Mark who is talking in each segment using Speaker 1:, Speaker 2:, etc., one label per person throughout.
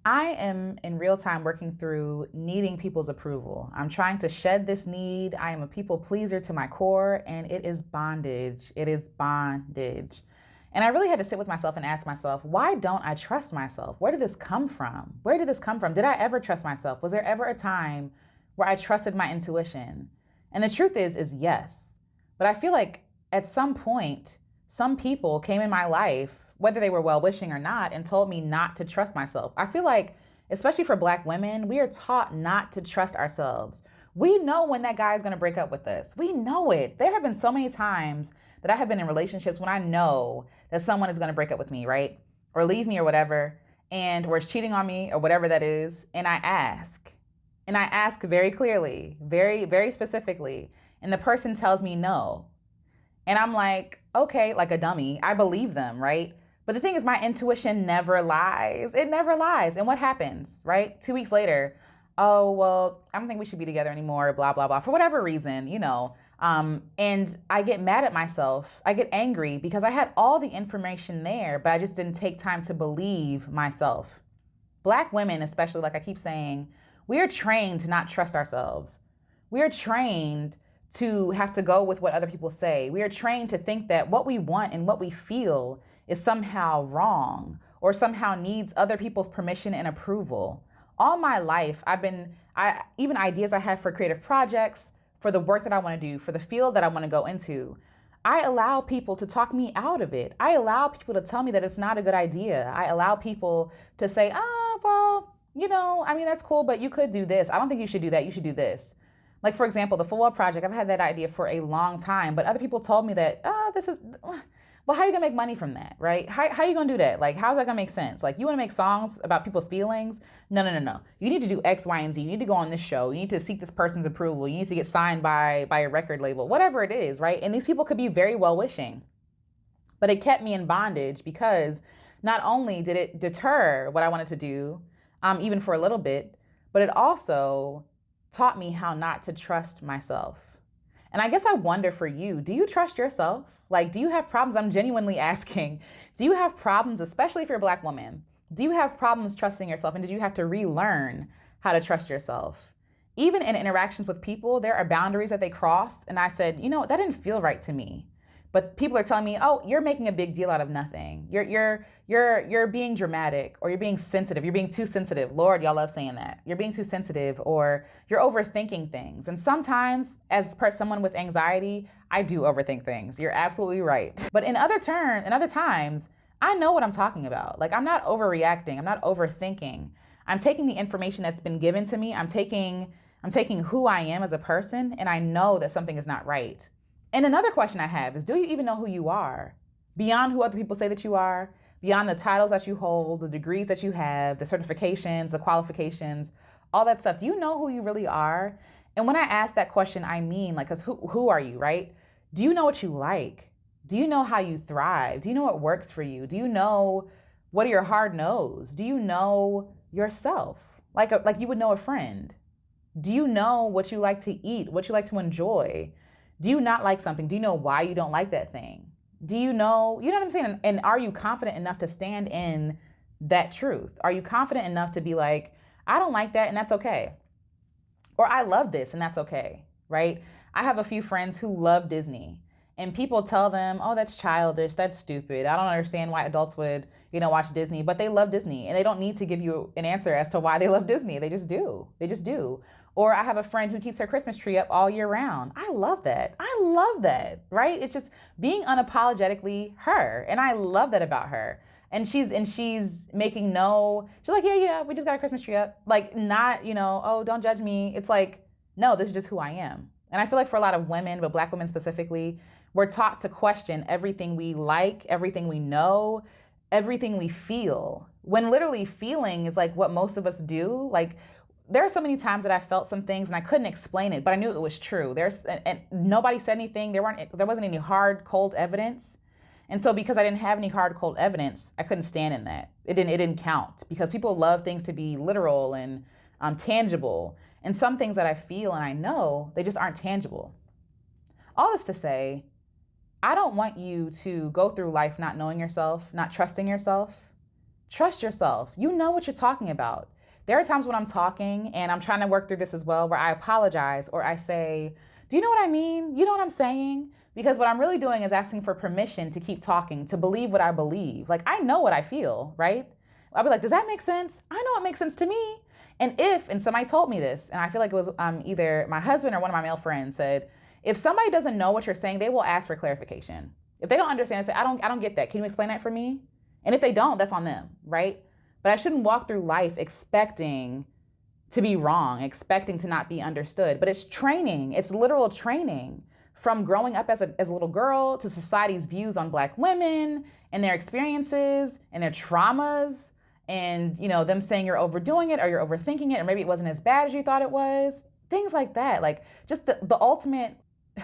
Speaker 1: I am in real time working through needing people's approval. I'm trying to shed this need. I am a people pleaser to my core, and it is bondage. It is bondage. And I really had to sit with myself and ask myself, why don't I trust myself? Where did this come from? Where did this come from? Did I ever trust myself? Was there ever a time where I trusted my intuition? And the truth is yes. But I feel like at some point, some people came in my life, whether they were well wishing or not, and told me not to trust myself. I feel like, especially for Black women, we are taught not to trust ourselves. We know when that guy is going to break up with us. We know it. There have been so many times that I have been in relationships when I know that someone is going to break up with me, right? Or leave me or whatever, or is cheating on me or whatever that is. And I ask. And I ask very clearly, very, very specifically. And the person tells me no. And I'm like, okay, like a dummy. I believe them, right? But the thing is, my intuition never lies. It never lies. And what happens, right? 2 weeks later, oh, well, I don't think we should be together anymore, blah, blah, blah, for whatever reason, and I get mad at myself. I get angry because I had all the information there, but I just didn't take time to believe myself. Black women, especially, like I keep saying, we are trained to not trust ourselves. We are trained to have to go with what other people say. We are trained to think that what we want and what we feel is somehow wrong or somehow needs other people's permission and approval. All my life, even ideas I have for creative projects, for the work that I want to do, for the field that I want to go into, I allow people to talk me out of it. I allow people to tell me that it's not a good idea. I allow people to say, well, that's cool, but you could do this. I don't think you should do that. You should do this. Like, for example, the football project, I've had that idea for a long time, but other people told me that, well, how are you gonna make money from that, right? How are you gonna do that? Like, how's that gonna make sense? Like, you wanna make songs about people's feelings? No. You need to do X, Y, and Z. You need to go on this show. You need to seek this person's approval. You need to get signed by a record label, whatever it is, right? And these people could be very well-wishing, but it kept me in bondage because not only did it deter what I wanted to do, even for a little bit, but it also taught me how not to trust myself. And I guess I wonder for you, do you trust yourself? Like, do you have problems? I'm genuinely asking. Do you have problems, especially if you're a Black woman? Do you have problems trusting yourself? And did you have to relearn how to trust yourself? Even in interactions with people, there are boundaries that they crossed. And I said, that didn't feel right to me. But people are telling me, oh, you're making a big deal out of nothing. You're being dramatic, or you're being sensitive. You're being too sensitive. Lord, y'all love saying that. You're being too sensitive, or you're overthinking things. And sometimes, as someone with anxiety, I do overthink things. You're absolutely right. But in other times, I know what I'm talking about. Like, I'm not overreacting. I'm not overthinking. I'm taking the information that's been given to me. I'm taking who I am as a person, and I know that something is not right. And another question I have is, do you even know who you are? Beyond who other people say that you are, beyond the titles that you hold, the degrees that you have, the certifications, the qualifications, all that stuff. Do you know who you really are? And when I ask that question, I mean, like, because who are you, right? Do you know what you like? Do you know how you thrive? Do you know what works for you? Do you know what are your hard no's? Do you know yourself? Like you would know a friend. Do you know what you like to eat, what you like to enjoy? Do you not like something? Do you know why you don't like that thing? Do you know what I'm saying? And are you confident enough to stand in that truth? Are you confident enough to be like, I don't like that and that's okay? Or I love this and that's okay, right? I have a few friends who love Disney, and people tell them, oh, that's childish, that's stupid. I don't understand why adults would, watch Disney, but they love Disney, and they don't need to give you an answer as to why they love Disney. They just do. They just do. Or I have a friend who keeps her Christmas tree up all year round. I love that. Right? It's just being unapologetically her. And I love that about her. And she's making she's like, yeah, we just got a Christmas tree up. Like, not, oh, don't judge me. It's like, no, this is just who I am. And I feel like for a lot of women, but Black women specifically, we're taught to question everything we like, everything we know, everything we feel. When literally feeling is like what most of us do. Like, there are so many times that I felt some things and I couldn't explain it, but I knew it was true. And nobody said anything. There wasn't any hard, cold evidence. And so because I didn't have any hard, cold evidence, I couldn't stand in that. It didn't count, because people love things to be literal and tangible. And some things that I feel and I know, they just aren't tangible. All this to say, I don't want you to go through life not knowing yourself, not trusting yourself. Trust yourself. You know what you're talking about. There are times when I'm talking and I'm trying to work through this as well, where I apologize or I say, do you know what I mean? You know what I'm saying? Because what I'm really doing is asking for permission to keep talking, to believe what I believe. Like, I know what I feel, right? I'll be like, does that make sense? I know it makes sense to me. And somebody told me this, and I feel like it was either my husband or one of my male friends said, if somebody doesn't know what you're saying, they will ask for clarification. If they don't understand, say, I don't get that. Can you explain that for me? And if they don't, that's on them, right? But I shouldn't walk through life expecting to be wrong, expecting to not be understood. But it's training. It's literal training from growing up as a little girl to society's views on Black women and their experiences and their traumas and, them saying you're overdoing it or you're overthinking it or maybe it wasn't as bad as you thought it was. Things like that. Like just the ultimate,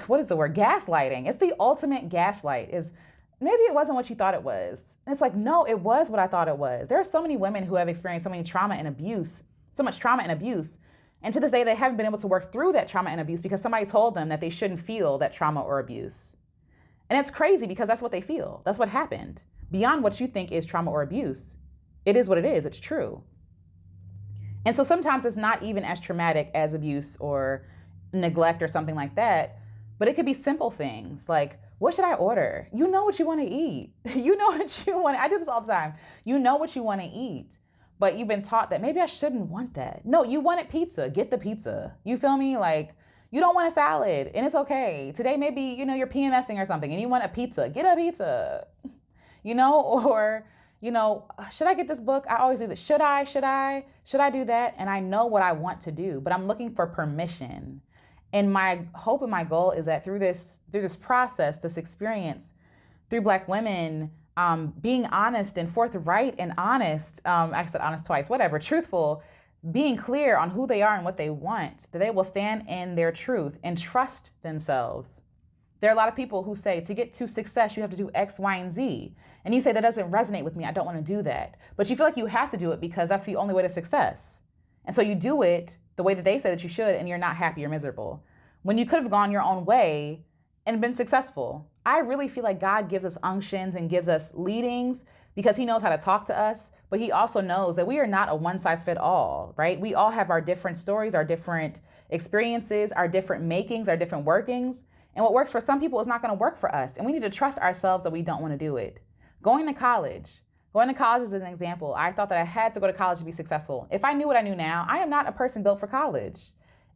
Speaker 1: what is the word? Gaslighting. It's the ultimate gaslight is maybe it wasn't what you thought it was. And it's like, no, it was what I thought it was. There are so many women who have experienced so many trauma and abuse, so much trauma and abuse. And to this day, they haven't been able to work through that trauma and abuse because somebody told them that they shouldn't feel that trauma or abuse. And it's crazy because that's what they feel. That's what happened. Beyond what you think is trauma or abuse, it is what it is. It's true. And so sometimes it's not even as traumatic as abuse or neglect or something like that, but it could be simple things like, what should I order? You know what you want to eat. You know what you want. I do this all the time. You know what you want to eat, but you've been taught that maybe I shouldn't want that. No, you wanted pizza. Get the pizza. You feel me? Like you don't want a salad and it's okay. Today, maybe, you're PMSing or something and you want a pizza. Get a pizza, or, should I get this book? I always do this. Should I do that? And I know what I want to do, but I'm looking for permission. And my hope and my goal is that through this process, this experience, through Black women being honest and forthright and honest, I said honest twice, whatever, truthful, being clear on who they are and what they want, that they will stand in their truth and trust themselves. There are a lot of people who say to get to success, you have to do X, Y, and Z. And you say that doesn't resonate with me. I don't want to do that. But you feel like you have to do it because that's the only way to success. And so you do it the way that they say that you should, and you're not happy or miserable. When you could have gone your own way and been successful. I really feel like God gives us unctions and gives us leadings because he knows how to talk to us, but he also knows that we are not a one-size-fits-all, right? We all have our different stories, our different experiences, our different makings, our different workings. And what works for some people is not going to work for us. And we need to trust ourselves that we don't want to do it. Going to college is an example. I thought that I had to go to college to be successful. If I knew what I knew now, I am not a person built for college.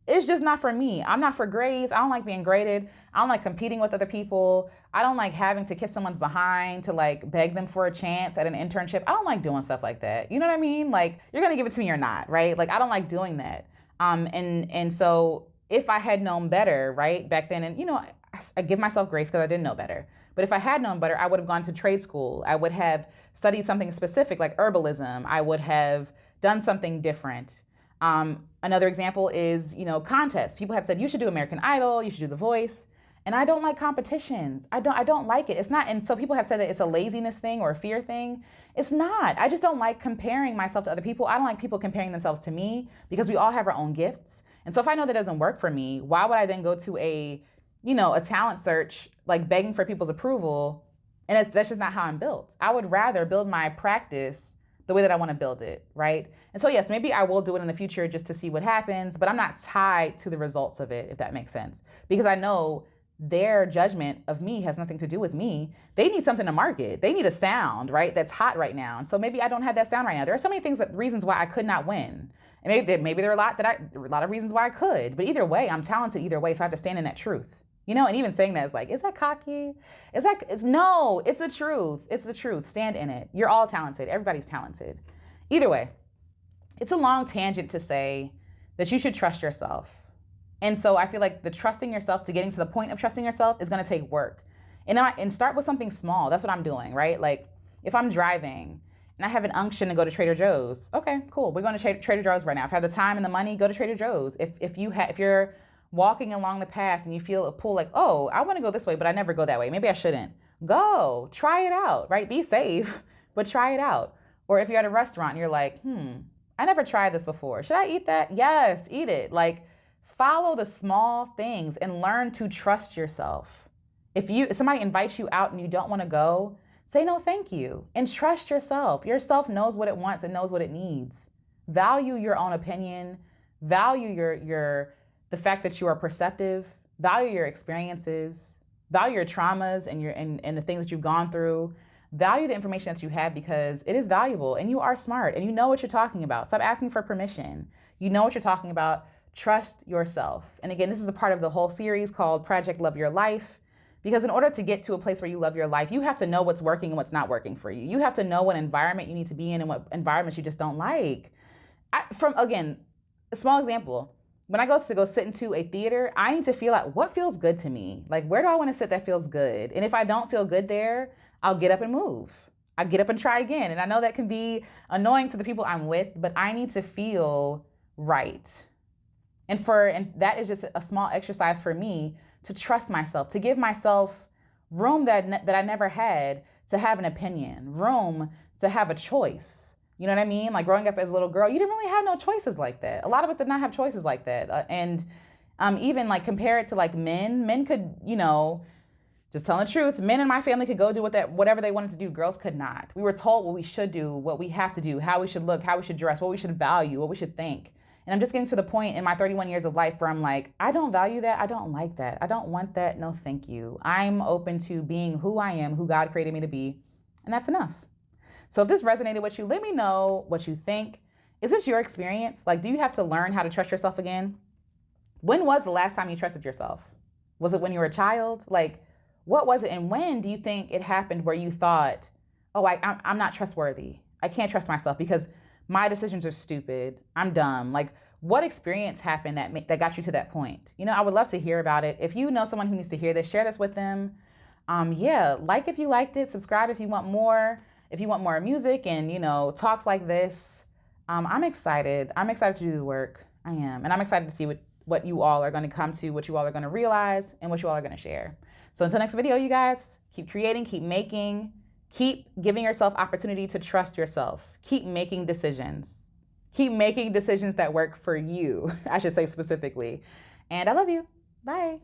Speaker 1: It's just not for me. I'm not for grades. I don't like being graded. I don't like competing with other people. I don't like having to kiss someone's behind to like beg them for a chance at an internship. I don't like doing stuff like that. You know what I mean? Like you're going to give it to me or not, right? Like I don't like doing that. And so if I had known better, right, back then, and I give myself grace because I didn't know better. But if I had known better, I would have gone to trade school. I would have studied something specific like herbalism. I would have done something different. Another example is, contests. People have said, you should do American Idol, you should do The Voice. And I don't like competitions. I don't like it. It's not, and so people have said that it's a laziness thing or a fear thing. It's not. I just don't like comparing myself to other people. I don't like people comparing themselves to me because we all have our own gifts. And so if I know that doesn't work for me, why would I then go to a talent search, like begging for people's approval? And that's just not how I'm built. I would rather build my practice the way that I want to build it, right? And so yes, maybe I will do it in the future just to see what happens, but I'm not tied to the results of it, if that makes sense. Because I know their judgment of me has nothing to do with me. They need something to market. They need a sound, right? That's hot right now. And so maybe I don't have that sound right now. There are so many reasons why I could not win. And maybe there are a lot of reasons why I could, but either way, I'm talented either way. So I have to stand in that truth. And even saying that is like, is that cocky? No, it's the truth. It's the truth. Stand in it. You're all talented. Everybody's talented. Either way, it's a long tangent to say that you should trust yourself. And so I feel like the trusting yourself to getting to the point of trusting yourself is going to take work. And start with something small. That's what I'm doing, right? Like if I'm driving and I have an unction to go to Trader Joe's, okay, cool. We're going to Trader Joe's right now. If I have the time and the money, go to Trader Joe's. If you're walking along the path and you feel a pull like, oh, I want to go this way, but I never go that way. Maybe I shouldn't. Go, try it out, right? Be safe, but try it out. Or if you're at a restaurant and you're like, I never tried this before. Should I eat that? Yes, eat it. Like follow the small things and learn to trust yourself. If somebody invites you out and you don't want to go, Say no thank you and trust yourself. Yourself knows what it wants and knows what it needs. Value your own opinion. Value the fact that you are perceptive. Value your experiences. Value your traumas and the things that you've gone through. Value the information that you have because it is valuable and you are smart and you know what you're talking about. Stop asking for permission. You know what you're talking about. Trust yourself. And again, this is a part of the whole series called Project Love Your Life. Because in order to get to a place where you love your life, you have to know what's working and what's not working for you. You have to know what environment you need to be in and what environments you just don't like. Again, a small example. When I go sit into a theater, I need to feel like what feels good to me. Like, where do I want to sit that feels good? And if I don't feel good there, I'll get up and move. I get up and try again. And I know that can be annoying to the people I'm with, but I need to feel right. And that is just a small exercise for me to trust myself, to give myself room that I never had to have an opinion, room to have a choice. You know what I mean? Like growing up as a little girl, you didn't really have no choices like that. A lot of us did not have choices like that. Even like compare it to like men could, just telling the truth, men in my family could go do whatever they wanted to do. Girls could not. We were told what we should do, what we have to do, how we should look, how we should dress, what we should value, what we should think. And I'm just getting to the point in my 31 years of life where I'm like, I don't value that. I don't like that. I don't want that. No, thank you. I'm open to being who I am, who God created me to be. And that's enough. So if this resonated with you, let me know what you think. Is this your experience? Like, do you have to learn how to trust yourself again? When was the last time you trusted yourself? Was it when you were a child? Like, what was it? And when do you think it happened where you thought, oh, I'm not trustworthy. I can't trust myself because my decisions are stupid. I'm dumb. Like, what experience happened that got you to that point? I would love to hear about it. If you know someone who needs to hear this, share this with them. Like if you liked it, subscribe if you want more. If you want more music and, talks like this, I'm excited. I'm excited to do the work. I am. And I'm excited to see what you all are going to come to, what you all are going to realize, and what you all are going to share. So until next video, you guys, keep creating, keep making. Keep giving yourself opportunity to trust yourself. Keep making decisions. Keep making decisions that work for you, I should say specifically. And I love you. Bye.